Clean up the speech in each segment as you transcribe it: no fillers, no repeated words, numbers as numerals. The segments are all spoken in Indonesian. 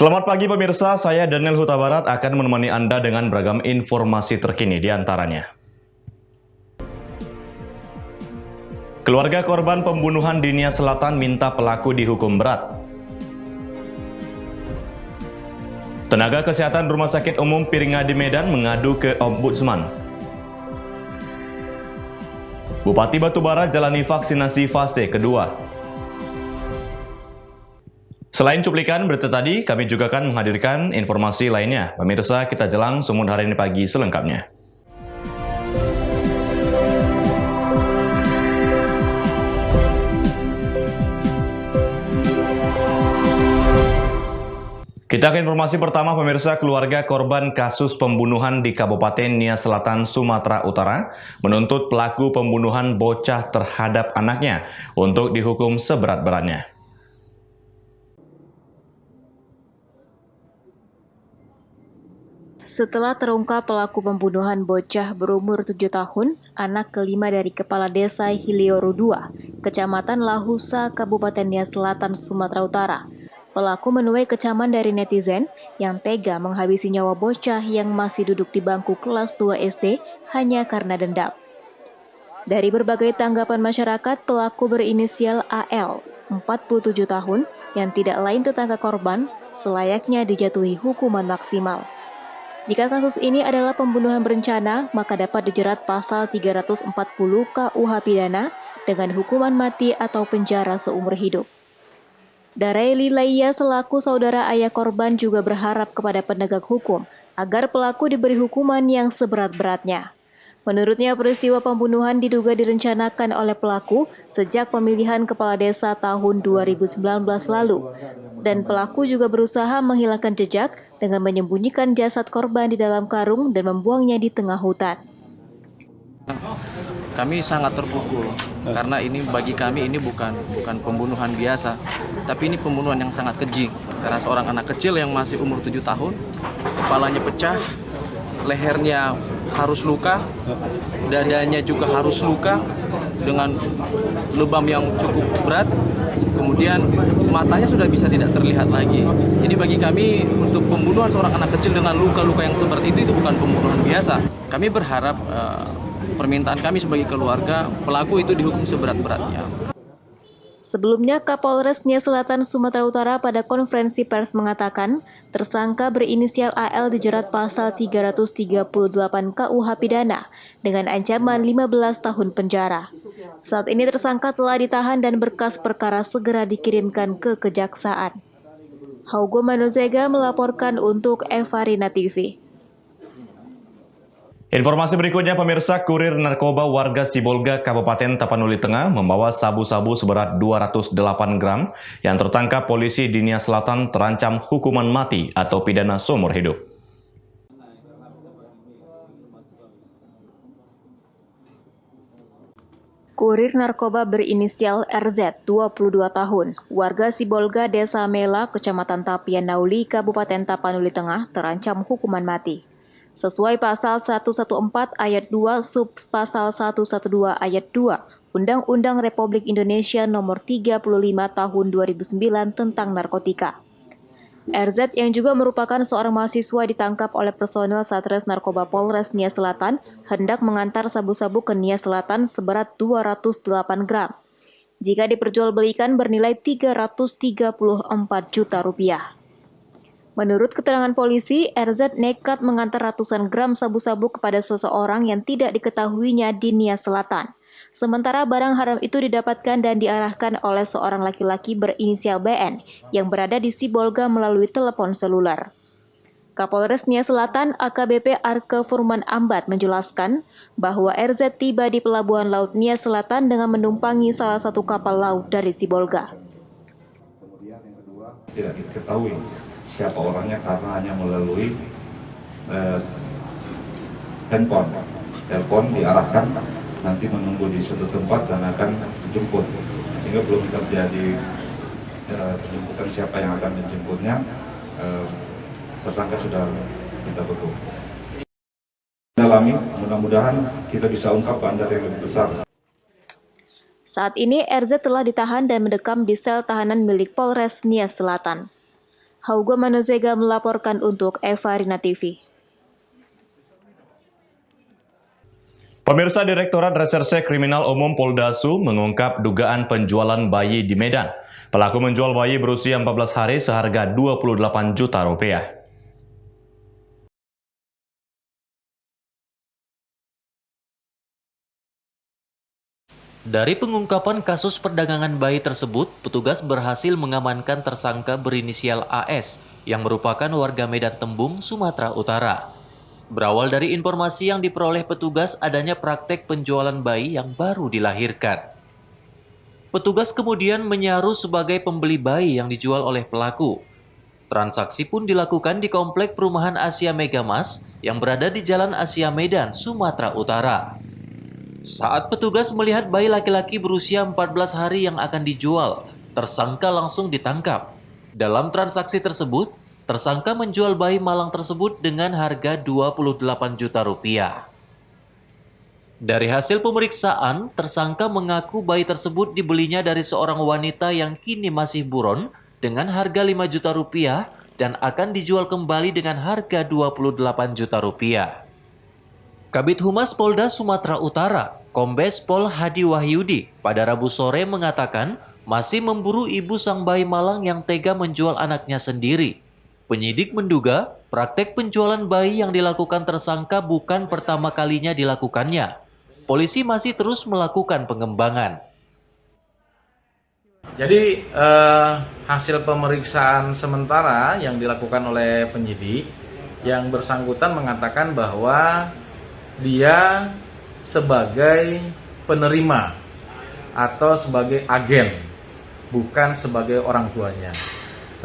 Selamat pagi pemirsa, saya Daniel Huta Barat akan menemani Anda dengan beragam informasi terkini di antaranya. Keluarga korban pembunuhan di Nia Selatan minta pelaku dihukum berat. Tenaga kesehatan Rumah Sakit Umum Piringadi Medan mengadu ke Ombudsman. Bupati Batubara jalani vaksinasi fase kedua. Selain cuplikan berita tadi, kami juga akan menghadirkan informasi lainnya. Pemirsa, kita jelang Sumut hari ini pagi selengkapnya. Kita ke informasi pertama, pemirsa. Keluarga korban kasus pembunuhan di Kabupaten Nia Selatan, Sumatera Utara menuntut pelaku pembunuhan bocah terhadap anaknya untuk dihukum seberat-beratnya. Setelah terungkap pelaku pembunuhan bocah berumur 7 tahun, anak kelima dari Kepala Desa Hilioru II, Kecamatan Lahusa, Kabupaten Nia Selatan, Sumatera Utara, pelaku menuai kecaman dari netizen yang tega menghabisi nyawa bocah yang masih duduk di bangku kelas 2 SD hanya karena dendam. Dari berbagai tanggapan masyarakat, pelaku berinisial AL, 47 tahun, yang tidak lain tetangga korban, selayaknya dijatuhi hukuman maksimal. Jika kasus ini adalah pembunuhan berencana, maka dapat dijerat pasal 340 KUH Pidana dengan hukuman mati atau penjara seumur hidup. Daraili Laia selaku saudara ayah korban juga berharap kepada penegak hukum agar pelaku diberi hukuman yang seberat-beratnya. Menurutnya, peristiwa pembunuhan diduga direncanakan oleh pelaku sejak pemilihan kepala desa tahun 2019 lalu. Dan pelaku juga berusaha menghilangkan jejak dengan menyembunyikan jasad korban di dalam karung dan membuangnya di tengah hutan. Kami sangat terpukul karena ini bagi kami ini bukan pembunuhan biasa, tapi ini pembunuhan yang sangat keji. Karena seorang anak kecil yang masih umur 7 tahun, kepalanya pecah, lehernya harus luka, dadanya juga harus luka dengan lebam yang cukup berat. Kemudian matanya sudah bisa tidak terlihat lagi. Jadi bagi kami untuk pembunuhan seorang anak kecil dengan luka-luka yang seperti itu bukan pembunuhan biasa. Kami berharap permintaan kami sebagai keluarga, pelaku itu dihukum seberat-beratnya. Sebelumnya, Kapolres Nia Selatan, Sumatera Utara pada konferensi pers mengatakan, tersangka berinisial AL dijerat pasal 338 KUH Pidana dengan ancaman 15 tahun penjara. Saat ini tersangka telah ditahan dan berkas perkara segera dikirimkan ke Kejaksaan. Haugo Manozega melaporkan untuk Evarina TV. Informasi berikutnya, pemirsa, kurir narkoba warga Sibolga, Kabupaten Tapanuli Tengah membawa sabu-sabu seberat 208 gram yang tertangkap polisi di Nia Selatan terancam hukuman mati atau pidana seumur hidup. Kurir narkoba berinisial RZ, 22 tahun, warga Sibolga, Desa Mela, Kecamatan Tapian Nauli, Kabupaten Tapanuli Tengah, terancam hukuman mati. Sesuai pasal 114 ayat 2 sub pasal 112 ayat 2 Undang-Undang Republik Indonesia Nomor 35 Tahun 2009 tentang narkotika. RZ yang juga merupakan seorang mahasiswa ditangkap oleh personel Satres Narkoba Polres Nia Selatan hendak mengantar sabu-sabu ke Nia Selatan seberat 208 gram. Jika diperjualbelikan bernilai 334 juta rupiah. Menurut keterangan polisi, RZ nekat mengantar ratusan gram sabu-sabu kepada seseorang yang tidak diketahuinya di Nia Selatan. Sementara barang haram itu didapatkan dan diarahkan oleh seorang laki-laki berinisial BN yang berada di Sibolga melalui telepon seluler. Kapolres Nia Selatan AKBP Arke Furman Ambat menjelaskan bahwa RZ tiba di Pelabuhan Laut Nia Selatan dengan menumpangi salah satu kapal laut dari Sibolga. Kemudian yang kedua, tidak diketahui siapa orangnya karena hanya melalui handphone. Telepon diarahkan nanti menunggu di suatu tempat dan akan dijemput. Sehingga belum terjadi penjemputan siapa yang akan menjemputnya. Tersangka sudah kita beku. Dalami, mudah-mudahan kita bisa ungkap bandar yang lebih besar. Saat ini RZ telah ditahan dan mendekam di sel tahanan milik Polres Nia Selatan. Haugo Manozega melaporkan untuk Evarina TV. Pemirsa, Direktorat Reserse Kriminal Umum Polda Su mengungkap dugaan penjualan bayi di Medan. Pelaku menjual bayi berusia 14 hari seharga 28 juta rupiah. Dari pengungkapan kasus perdagangan bayi tersebut, petugas berhasil mengamankan tersangka berinisial AS yang merupakan warga Medan Tembung, Sumatera Utara. Berawal dari informasi yang diperoleh petugas adanya praktek penjualan bayi yang baru dilahirkan. Petugas kemudian menyaru sebagai pembeli bayi yang dijual oleh pelaku. Transaksi pun dilakukan di komplek perumahan Asia Megamas yang berada di Jalan Asia Medan, Sumatera Utara. Saat petugas melihat bayi laki-laki berusia 14 hari yang akan dijual, tersangka langsung ditangkap. Dalam transaksi tersebut, tersangka menjual bayi malang tersebut dengan harga 28 juta rupiah. Dari hasil pemeriksaan, tersangka mengaku bayi tersebut dibelinya dari seorang wanita yang kini masih buron dengan harga 5 juta rupiah dan akan dijual kembali dengan harga 28 juta rupiah. Kabid Humas Polda Sumatera Utara, Kombes Pol Hadi Wahyudi, pada Rabu sore mengatakan masih memburu ibu sang bayi malang yang tega menjual anaknya sendiri. Penyidik menduga praktek penjualan bayi yang dilakukan tersangka bukan pertama kalinya dilakukannya. Polisi masih terus melakukan pengembangan. Jadi hasil pemeriksaan sementara yang dilakukan oleh penyidik yang bersangkutan mengatakan bahwa dia sebagai penerima atau sebagai agen, bukan sebagai orang tuanya.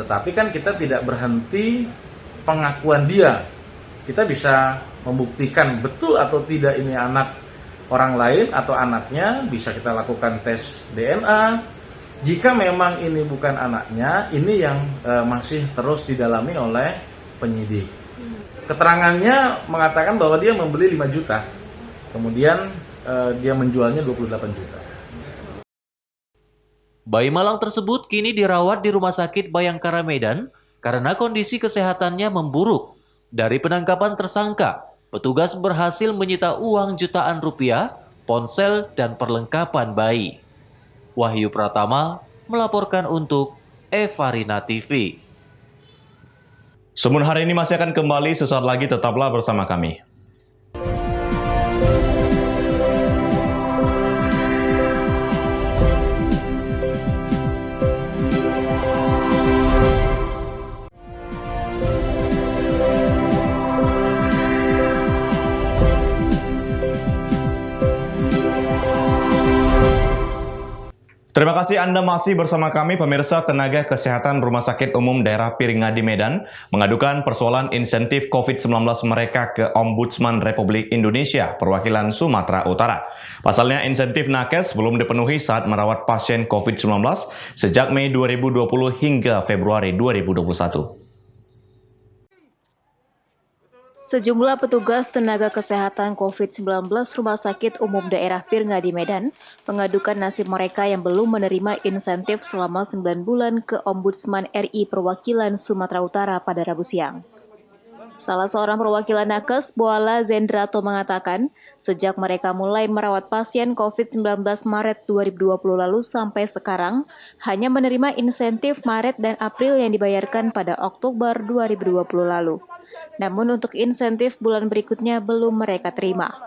Tetapi kan kita tidak berhenti pengakuan dia. Kita bisa membuktikan betul atau tidak ini anak orang lain atau anaknya, bisa kita lakukan tes DNA. Jika memang ini bukan anaknya, ini yang masih terus didalami oleh penyidik. Keterangannya mengatakan bahwa dia membeli 5 juta, kemudian dia menjualnya 28 juta. Bayi malang tersebut kini dirawat di Rumah Sakit Bayangkara Medan karena kondisi kesehatannya memburuk. Dari penangkapan tersangka, petugas berhasil menyita uang jutaan rupiah, ponsel, dan perlengkapan bayi. Wahyu Pratama melaporkan untuk Evarina TV. Sumun hari ini masih akan kembali sesaat lagi, tetaplah bersama kami. Terima kasih Anda masih bersama kami, pemirsa. Tenaga Kesehatan Rumah Sakit Umum Daerah Piringadi Medan mengadukan persoalan insentif COVID-19 mereka ke Ombudsman Republik Indonesia perwakilan Sumatera Utara. Pasalnya, insentif nakes belum dipenuhi saat merawat pasien COVID-19 sejak Mei 2020 hingga Februari 2021. Sejumlah petugas tenaga kesehatan COVID-19 Rumah Sakit Umum Daerah Piringadi Medan mengadukan nasib mereka yang belum menerima insentif selama 9 bulan ke Ombudsman RI Perwakilan Sumatera Utara pada Rabu siang. Salah seorang perwakilan nakes, Boala Zendrato, mengatakan sejak mereka mulai merawat pasien COVID-19 Maret 2020 lalu sampai sekarang hanya menerima insentif Maret dan April yang dibayarkan pada Oktober 2020 lalu. Namun untuk insentif bulan berikutnya belum mereka terima.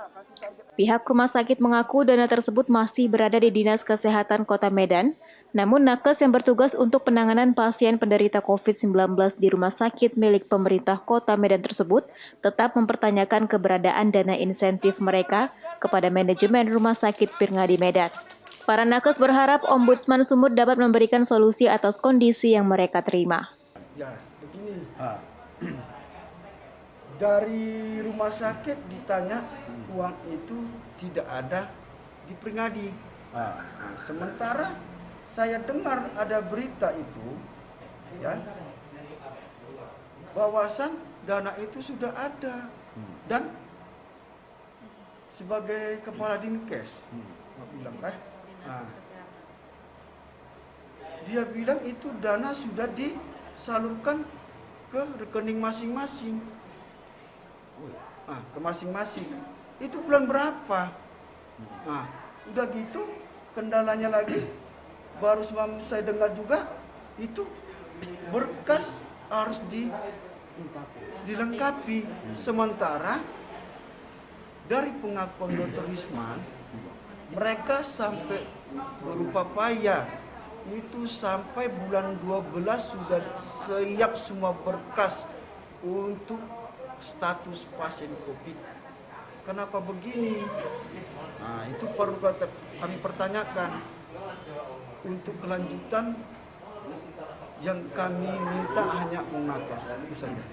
Pihak rumah sakit mengaku dana tersebut masih berada di Dinas Kesehatan Kota Medan, namun nakes yang bertugas untuk penanganan pasien penderita COVID-19 di rumah sakit milik pemerintah Kota Medan tersebut tetap mempertanyakan keberadaan dana insentif mereka kepada manajemen Rumah Sakit Piringadi Medan. Para nakes berharap Ombudsman Sumut dapat memberikan solusi atas kondisi yang mereka terima. Ya, begini. Dari rumah sakit ditanya uang itu tidak ada di Piringadi. Nah, sementara saya dengar ada berita itu, ya, bahwasan dana itu sudah ada dan sebagai kepala Dinkes, dia bilang itu dana sudah disalurkan ke rekening masing-masing. Ke masing-masing. Itu bulan berapa? Nah, udah gitu kendalanya lagi baru semalam saya dengar juga itu berkas harus dilengkapi. Sementara dari pengakuan Dr. Risman, mereka sampai berupa payah itu sampai bulan 12 sudah siap semua berkas untuk status pasien COVID. Kenapa begini? Nah, itu perlu kami pertanyakan. Untuk kelanjutan yang kami minta hanya menakes, itu saja.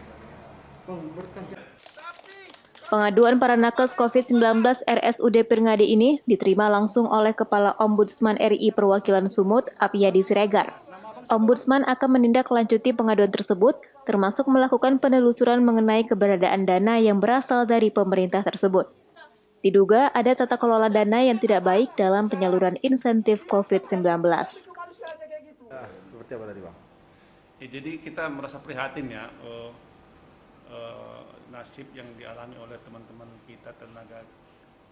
Pengaduan para nakes COVID-19 RSUD Pirngadi ini diterima langsung oleh Kepala Ombudsman RI Perwakilan Sumut, Apiyadi Siregar. Ombudsman akan menindaklanjuti pengaduan tersebut, termasuk melakukan penelusuran mengenai keberadaan dana yang berasal dari pemerintah tersebut. Diduga ada tata kelola dana yang tidak baik dalam penyaluran insentif COVID-19. Seperti apa tadi, Bang? Jadi kita merasa prihatin ya, nasib yang dialami oleh teman-teman kita tenaga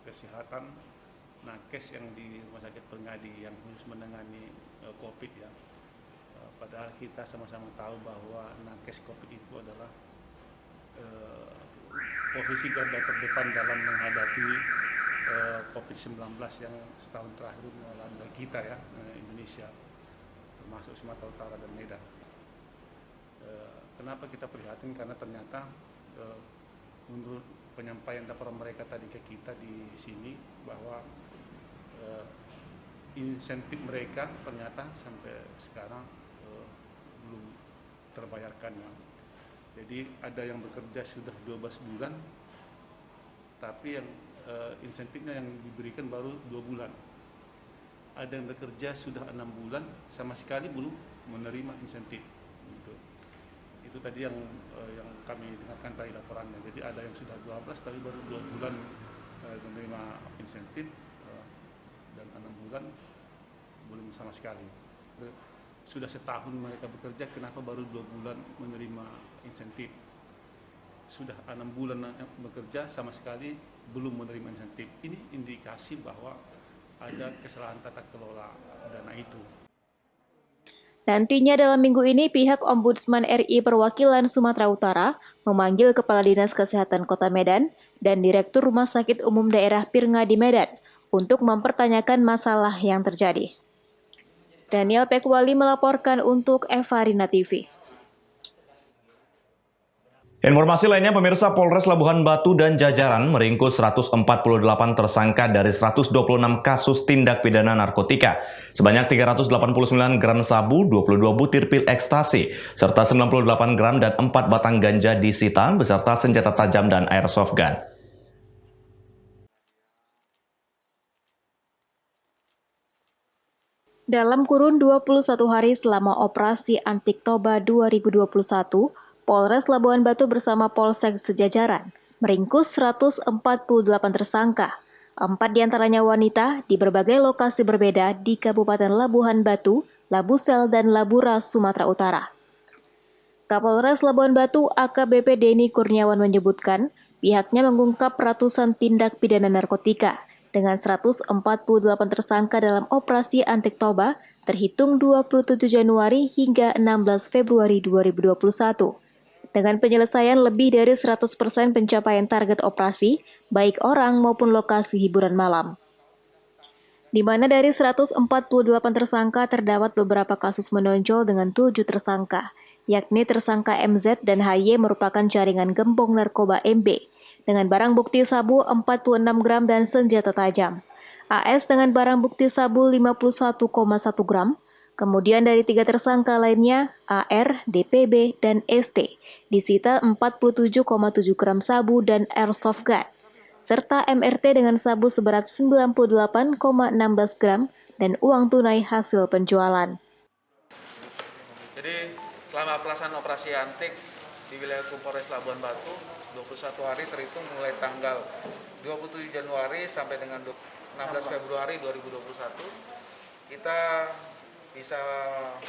kesehatan nakes yang di Rumah Sakit Pirngadi yang khusus menangani COVID ya. Padahal kita sama-sama tahu bahwa nakes COVID itu adalah posisi garda terdepan dalam menghadapi COVID-19 yang setahun terakhir melanda kita ya, Indonesia, termasuk Sumatera Utara dan Medan. Kenapa kita prihatin? Karena ternyata menurut penyampaian laporan mereka tadi ke kita di sini bahwa insentif mereka ternyata sampai sekarang belum terbayarkan ya. Jadi ada yang bekerja sudah 12 bulan, tapi yang insentifnya yang diberikan baru 2 bulan. Ada yang bekerja sudah 6 bulan, sama sekali belum menerima insentif. Gitu. Itu tadi yang kami dengarkan dari laporannya. Jadi ada yang sudah 12 tapi baru 2 bulan menerima insentif, dan 6 bulan belum sama sekali. Sudah setahun mereka bekerja, kenapa baru 2 bulan menerima insentif? Sudah 6 bulan bekerja, sama sekali belum menerima insentif. Ini indikasi bahwa ada kesalahan tata kelola dana itu. Nantinya dalam minggu ini, pihak Ombudsman RI Perwakilan Sumatera Utara memanggil Kepala Dinas Kesehatan Kota Medan dan Direktur Rumah Sakit Umum Daerah Pirngadi Medan untuk mempertanyakan masalah yang terjadi. Daniel Pekwali melaporkan untuk Evarina TV. Informasi lainnya, pemirsa, Polres Labuhan Batu dan jajaran meringkus 148 tersangka dari 126 kasus tindak pidana narkotika. Sebanyak 389 gram sabu, 22 butir pil ekstasi, serta 98 gram dan 4 batang ganja disita beserta senjata tajam dan airsoft gun. Dalam kurun 21 hari selama operasi Antik Toba 2021, Polres Labuhan Batu bersama Polsek sejajaran meringkus 148 tersangka, 4 diantaranya wanita di berbagai lokasi berbeda di Kabupaten Labuhan Batu, Labusel, dan Labura, Sumatera Utara. Kapolres Labuhan Batu AKBP Denny Kurniawan menyebutkan pihaknya mengungkap ratusan tindak pidana narkotika dengan 148 tersangka dalam operasi Antik Toba terhitung 27 Januari hingga 16 Februari 2021. Dengan penyelesaian lebih dari 100% pencapaian target operasi, baik orang maupun lokasi hiburan malam. Di mana dari 148 tersangka terdapat beberapa kasus menonjol dengan 7 tersangka, yakni tersangka MZ dan HY merupakan jaringan gembong narkoba MB, dengan barang bukti sabu 46 gram dan senjata tajam. AS dengan barang bukti sabu 51,1 gram. Kemudian dari 3 tersangka lainnya, AR, DPB, dan ST, disita 47,7 gram sabu dan airsoft gun, serta MRT dengan sabu seberat 98,16 gram dan uang tunai hasil penjualan. Jadi selama pelaksanaan operasi Antik di wilayah hukum Polres Labuhan Batu, 21 hari terhitung mulai tanggal 27 Januari sampai dengan 16 Februari 2021, kita bisa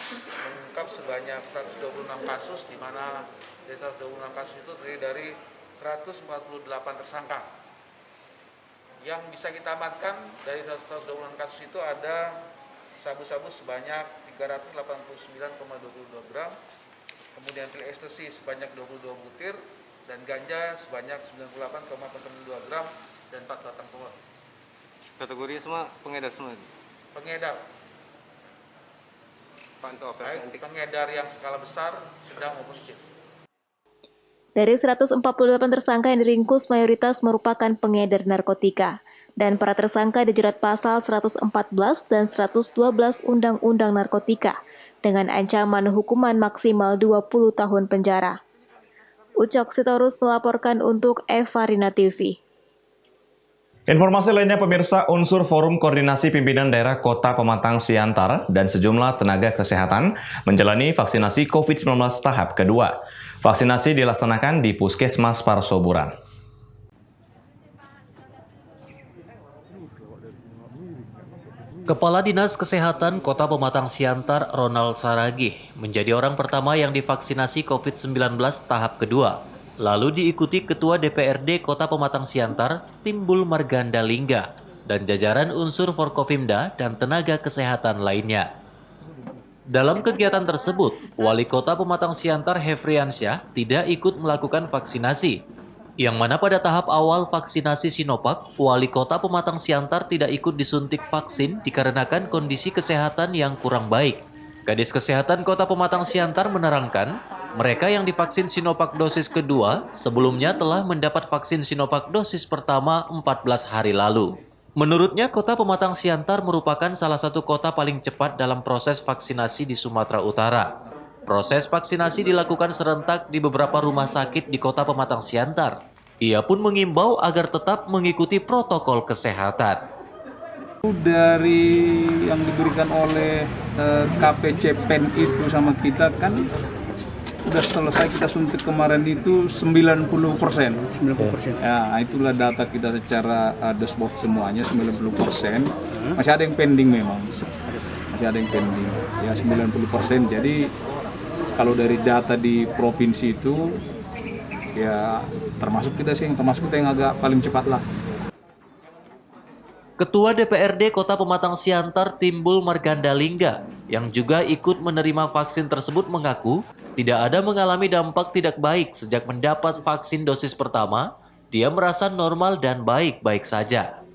mengungkap sebanyak 126 kasus di mana Dari 126 kasus itu terdiri dari 148 tersangka. Yang bisa kita amankan dari 126 kasus itu ada sabu-sabu sebanyak 389,22 gram, kemudian pil ekstasi sebanyak 22 butir, dan ganja sebanyak 98,02 gram, dan 4 batang pohon. Kategorinya semua pengedar semua? Pengedar. Pak, untuk operasi anti Pengedar yang skala besar, sedang maupun kecil. Dari 148 tersangka yang diringkus mayoritas merupakan pengedar narkotika, dan para tersangka dijerat pasal 114 dan 112 Undang-Undang Narkotika dengan ancaman hukuman maksimal 20 tahun penjara. Ucok Sitorus melaporkan untuk Evarina TV. Informasi lainnya pemirsa, unsur Forum Koordinasi Pimpinan Daerah Kota Pematang Siantar dan sejumlah tenaga kesehatan menjalani vaksinasi COVID-19 tahap kedua. Vaksinasi dilaksanakan di Puskesmas Parsoburan. Kepala Dinas Kesehatan Kota Pematang Siantar, Ronald Saragih, menjadi orang pertama yang divaksinasi COVID-19 tahap kedua. Lalu diikuti Ketua DPRD Kota Pematang Siantar, Timbul Margandalingga, dan jajaran unsur Forkopimda dan tenaga kesehatan lainnya. Dalam kegiatan tersebut, Wali Kota Pematang Siantar Hefriansyah tidak ikut melakukan vaksinasi, yang mana pada tahap awal vaksinasi Sinovac, Wali Kota Pematang Siantar tidak ikut disuntik vaksin dikarenakan kondisi kesehatan yang kurang baik. Kadis Kesehatan Kota Pematang Siantar menerangkan, mereka yang divaksin Sinovac dosis kedua sebelumnya telah mendapat vaksin Sinovac dosis pertama 14 hari lalu. Menurutnya, Kota Pematang Siantar merupakan salah satu kota paling cepat dalam proses vaksinasi di Sumatera Utara. Proses vaksinasi dilakukan serentak di beberapa rumah sakit di Kota Pematang Siantar. Ia pun mengimbau agar tetap mengikuti protokol kesehatan. Dari yang diberikan oleh KPC PEN itu sama kita kan udah selesai kita suntik kemarin itu 90%. 90%. Ya, itulah data kita secara dashboard semuanya 90%. Masih ada yang pending memang. Masih ada yang pending. Ya 90%. Jadi kalau dari data di provinsi itu ya termasuk kita yang agak paling cepat lah. Ketua DPRD Kota Pematang Siantar Timbul Margandalingga yang juga ikut menerima vaksin tersebut mengaku tidak ada mengalami dampak tidak baik sejak mendapat vaksin dosis pertama. Dia merasa normal dan baik-baik saja.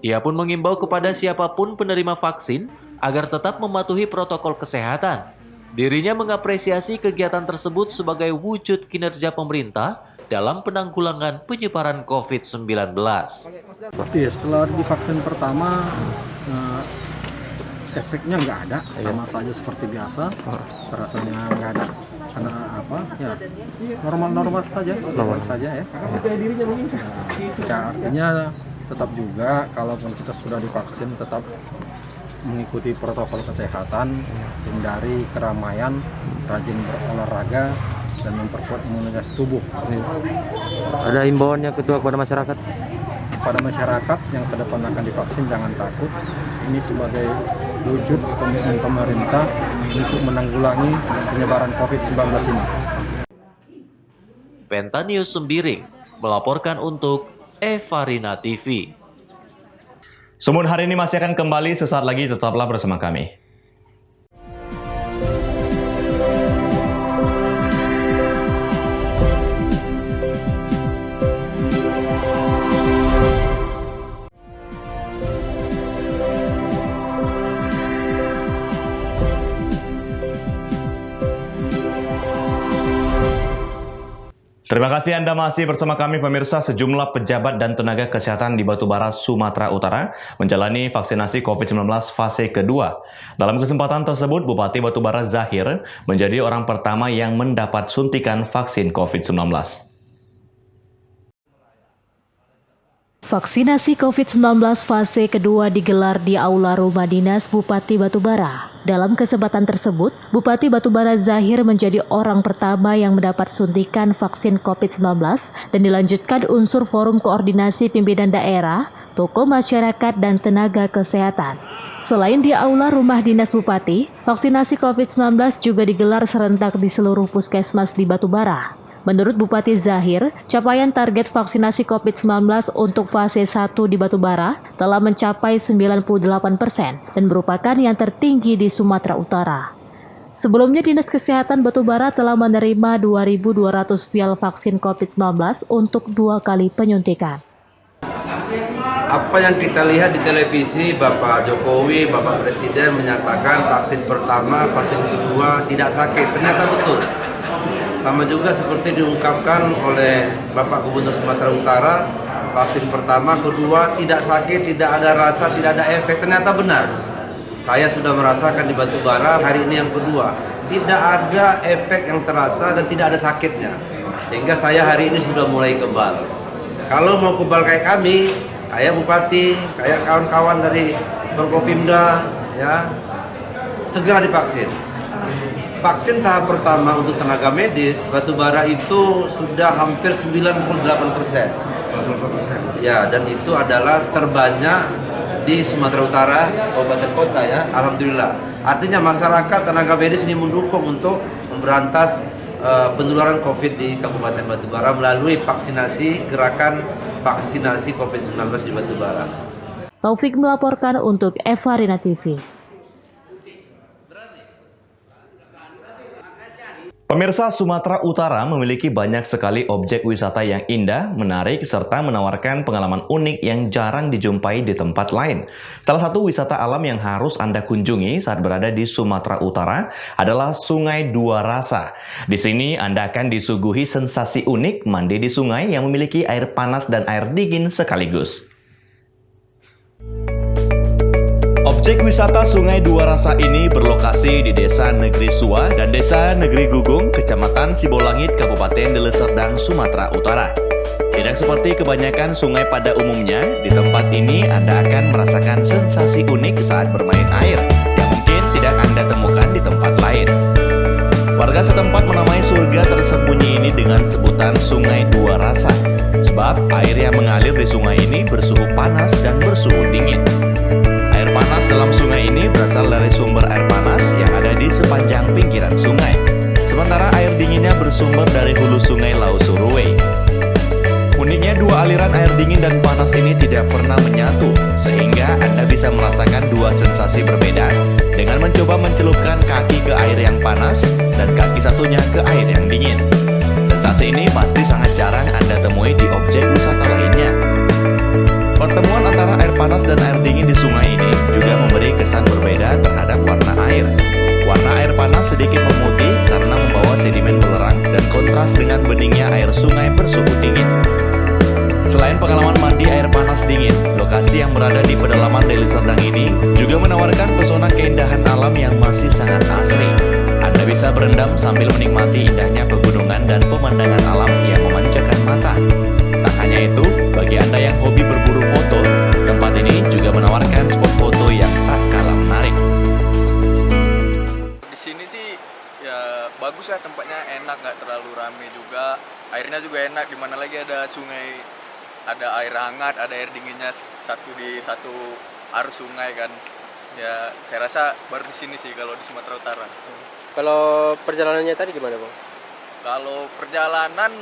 Ia pun mengimbau kepada siapapun penerima vaksin agar tetap mematuhi protokol kesehatan. Dirinya mengapresiasi kegiatan tersebut sebagai wujud kinerja pemerintah dalam penanggulangan penyebaran COVID-19. Iya, setelah divaksin pertama efeknya nggak ada, sama saja seperti biasa, rasanya nggak ada. Karena apa? Ya normal saja, normal saja ya. Ya artinya tetap juga kalaupun kita sudah divaksin tetap mengikuti protokol kesehatan, hindari keramaian, rajin berolahraga, dan memperkuat imunitas tubuh. Ada imbauannya Ketua kepada masyarakat? Pada masyarakat yang ke depan akan divaksin jangan takut. Ini sebagai wujud komitmen pemerintah untuk menanggulangi penyebaran COVID-19 ini. Pentanius Sembiring melaporkan untuk Evarina TV. Sumun hari ini masih akan kembali sesaat lagi, tetaplah bersama kami. Terima kasih Anda masih bersama kami pemirsa. Sejumlah pejabat dan tenaga kesehatan di Batubara, Sumatera Utara menjalani vaksinasi COVID-19 fase kedua. Dalam kesempatan tersebut, Bupati Batubara Zahir menjadi orang pertama yang mendapat suntikan vaksin COVID-19. Vaksinasi COVID-19 fase kedua digelar di Aula Rumah Dinas Bupati Batubara. Dalam kesempatan tersebut, Bupati Batubara Zahir menjadi orang pertama yang mendapat suntikan vaksin COVID-19 dan dilanjutkan unsur forum koordinasi pimpinan daerah, tokoh masyarakat, dan tenaga kesehatan. Selain di Aula Rumah Dinas Bupati, vaksinasi COVID-19 juga digelar serentak di seluruh puskesmas di Batubara. Menurut Bupati Zahir, capaian target vaksinasi COVID-19 untuk fase 1 di Batubara telah mencapai 98% dan merupakan yang tertinggi di Sumatera Utara. Sebelumnya, Dinas Kesehatan Batubara telah menerima 2.200 vial vaksin COVID-19 untuk 2 kali penyuntikan. Apa yang kita lihat di televisi, Bapak Jokowi, Bapak Presiden menyatakan vaksin pertama, vaksin kedua tidak sakit. Ternyata betul. Sama juga seperti diungkapkan oleh Bapak Gubernur Sumatera Utara, vaksin pertama, kedua tidak sakit, tidak ada rasa, tidak ada efek. Ternyata benar. Saya sudah merasakan di Batubara hari ini yang kedua. Tidak ada efek yang terasa dan tidak ada sakitnya. Sehingga saya hari ini sudah mulai kebal. Kalau mau kebal kayak kami, kayak Bupati, kayak kawan-kawan dari Forkopimda, ya, segera divaksin. Vaksin tahap pertama untuk tenaga medis Batubara itu sudah hampir 98%. Ya, dan itu adalah terbanyak di Sumatera Utara, kabupaten kota, ya. Alhamdulillah. Artinya masyarakat tenaga medis ini mendukung untuk memberantas penularan COVID di Kabupaten Batubara melalui vaksinasi, gerakan vaksinasi COVID-19 di Batubara. Taufik melaporkan untuk Eva Rina TV. Pemirsa, Sumatera Utara memiliki banyak sekali objek wisata yang indah, menarik, serta menawarkan pengalaman unik yang jarang dijumpai di tempat lain. Salah satu wisata alam yang harus Anda kunjungi saat berada di Sumatera Utara adalah Sungai Dua Rasa. Di sini Anda akan disuguhi sensasi unik mandi di sungai yang memiliki air panas dan air dingin sekaligus. Objek wisata Sungai Dua Rasa ini berlokasi di Desa Negeri Sua dan Desa Negeri Gugung, Kecamatan Sibolangit, Kabupaten Deli Serdang, Sumatera Utara. Tidak seperti kebanyakan sungai pada umumnya, di tempat ini Anda akan merasakan sensasi unik saat bermain air yang mungkin tidak Anda temukan di tempat lain. Warga setempat menamai surga tersembunyi ini dengan sebutan Sungai Dua Rasa, sebab air yang mengalir di sungai ini bersuhu panas dan bersuhu dingin. Air panas dalam sungai ini berasal dari sumber air panas yang ada di sepanjang pinggiran sungai. Sementara air dinginnya bersumber dari hulu sungai Lausuruwe. Uniknya, dua aliran air dingin dan panas ini tidak pernah menyatu, sehingga Anda bisa merasakan dua sensasi berbeda dengan mencoba mencelupkan kaki ke air yang panas dan kaki satunya ke air yang dingin. Sensasi ini pasti sangat jarang Anda temui di objek wisata lainnya. Pertemuan antara air panas dan air dingin di sungai ini juga memberi kesan berbeda terhadap warna air. Warna air panas sedikit memutih karena membawa sedimen belerang dan kontras dengan beningnya air sungai bersuhu dingin. Selain pengalaman mandi air panas dingin, lokasi yang berada di pedalaman Deli Serdang ini juga menawarkan pesona keindahan alam yang masih sangat asri. Anda bisa berendam sambil menikmati indahnya pegunungan dan pemandangan alam yang memanjakan mata. Tak hanya itu, bagi Anda yang hobi berburu foto, tempat ini juga menawarkan spot foto yang tak kalah menarik. Di sini sih ya bagus ya, tempatnya enak, nggak terlalu ramai juga. Airnya juga enak, dimana lagi ada sungai, ada air hangat, ada air dinginnya satu di satu arus sungai kan. Ya saya rasa baru di sini sih kalau di Sumatera Utara. Kalau perjalanannya tadi gimana, Bang? Kalau perjalanan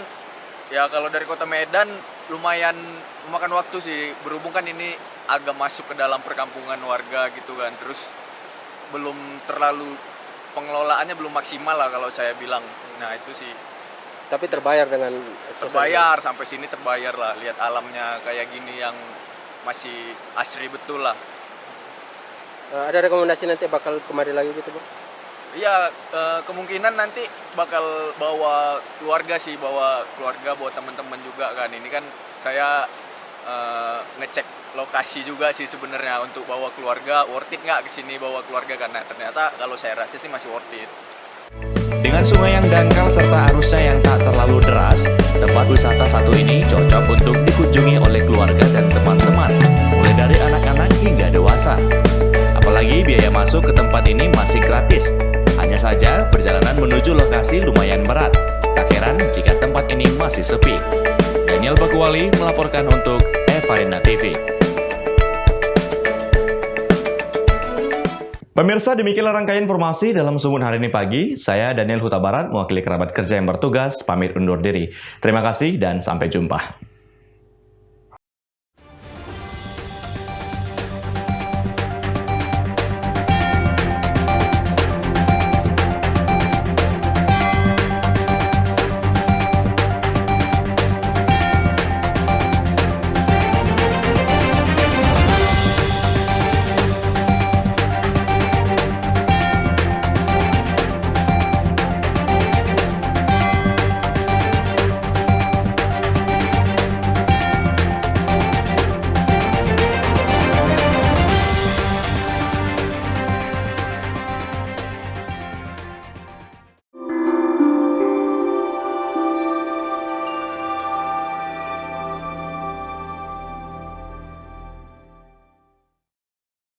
ya kalau dari kota Medan lumayan memakan waktu sih, berhubung kan ini agak masuk ke dalam perkampungan warga gitu kan, terus belum terlalu pengelolaannya belum maksimal lah kalau saya bilang. Nah itu sih. Tapi terbayar dengan terbayar sampai sini, terbayar lah, lihat alamnya kayak gini yang masih asri betul lah. Ada rekomendasi nanti bakal kemari lagi gitu, Bang? Iya, kemungkinan nanti bakal bawa keluarga sih, bawa keluarga, bawa teman-teman juga kan. Ini kan saya ngecek lokasi juga sih sebenarnya untuk bawa keluarga, worth it nggak kesini bawa keluarga, karena ternyata kalau saya rasa sih masih worth it. Dengan sungai yang dangkal serta arusnya yang tak terlalu deras, tempat wisata satu ini cocok untuk dikunjungi oleh keluarga dan teman-teman, mulai dari anak-anak hingga dewasa. Apalagi biaya masuk ke tempat ini masih gratis. Hanya saja perjalanan menuju lokasi lumayan berat. Tak heran jika tempat ini masih sepi. Daniel Bakuwali melaporkan untuk Evarina TV. Pemirsa, demikianlah rangkaian informasi dalam Sumun hari ini pagi. Saya Daniel Huta Barat, mewakili kerabat kerja yang bertugas, pamit undur diri. Terima kasih dan sampai jumpa.